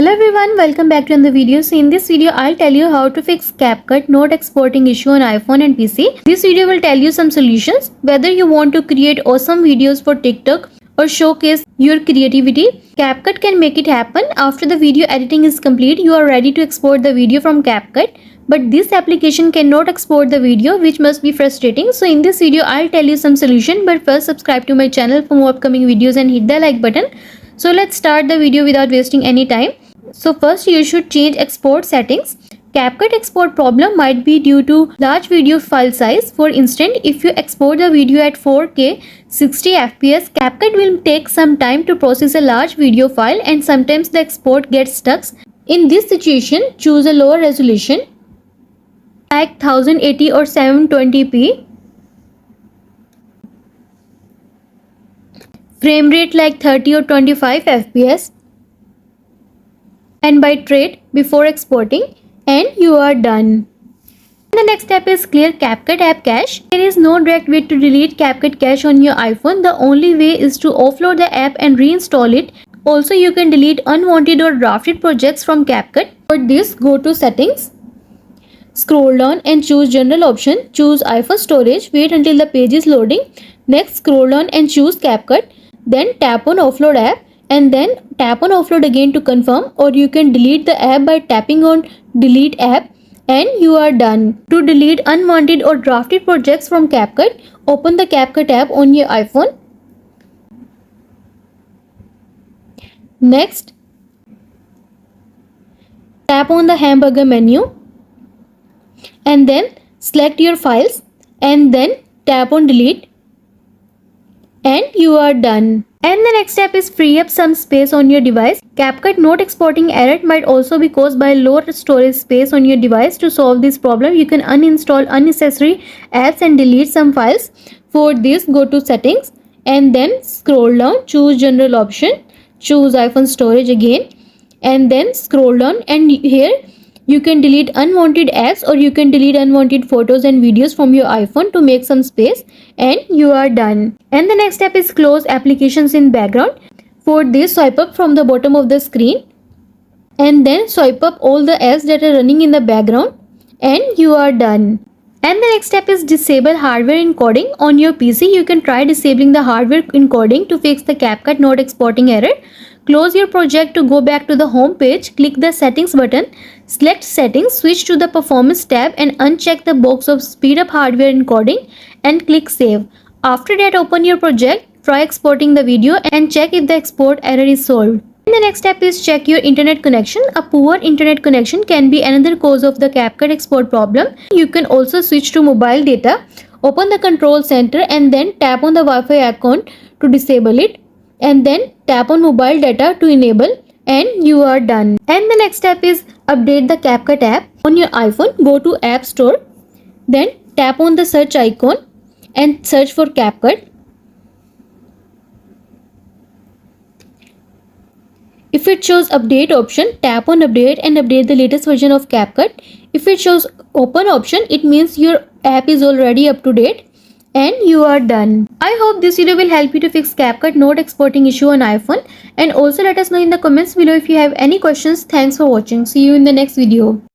Hello everyone, welcome back to another video. So in this video, I'll tell you how to fix CapCut not exporting issue on iPhone and PC. This video will tell you some solutions. Whether you want to create awesome videos for TikTok or showcase your creativity, CapCut can make it happen. After the video editing is complete, you are ready to export the video from CapCut. But this application cannot export the video, which must be frustrating. So in this video, I'll tell you some solution. But first, subscribe to my channel for more upcoming videos and hit the like button. So let's start the video without wasting any time. So first you should change export settings. CapCut export problem might be due to large video file size. For instance, if you export the video at 4K 60 fps, CapCut will take some time to process a large video file and sometimes the export gets stuck. In this situation, choose a lower resolution like 1080 or 720p. Frame rate like 30 or 25 fps. And bitrate before exporting, and you are done. The next step is clear CapCut app cache. There is no direct way to delete CapCut cache on your iPhone. The only way is to offload the app and reinstall it. Also, you can delete unwanted or drafted projects from CapCut. For this, go to settings, scroll down and choose general option. Choose iPhone storage. Wait until the page is loading. Next, scroll down and choose CapCut. Then tap on offload app and then tap on offload again to confirm, or you can delete the app by tapping on delete app, and you are done. To delete unwanted or drafted projects from CapCut, open the CapCut app on your iPhone. Next, tap on the hamburger menu and then select your files and then tap on delete, and you are done. And the next step is free up some space on your device. CapCut not exporting error might also be caused by low storage space on your device. To solve this problem, you can uninstall unnecessary apps and delete some files. For this, go to settings and then scroll down, choose general option, choose iPhone storage again, and then scroll down, and here you can delete unwanted apps or you can delete unwanted photos and videos from your iPhone to make some space, and you are done. And the next step is close applications in background. For this, swipe up from the bottom of the screen and then swipe up all the apps that are running in the background, and you are done. And the next step is disable hardware encoding on your PC. You can try disabling the hardware encoding to fix the CapCut not exporting error. Close your project. To go back to the home page, click the settings button, select settings, switch to the performance tab and uncheck the box of speed up hardware encoding and click save. After that, open your project, try exporting the video and check if the export error is solved. And the next step is check your internet connection. A poor internet connection can be another cause of the CapCut export problem. You can also switch to mobile data. Open the control center and then tap on the Wi-Fi icon to disable it, and then tap on mobile data to enable, and you are done. And the next step is update the CapCut app. On your iPhone, go to App Store, then tap on the search icon and search for CapCut. If it shows update option, tap on update and update the latest version of CapCut. If it shows open option, it means your app is already up to date, and you are done. I hope this video will help you to fix CapCut not exporting issue on iPhone, and also let us know in the comments below if you have any questions. Thanks for watching. See you in the next video.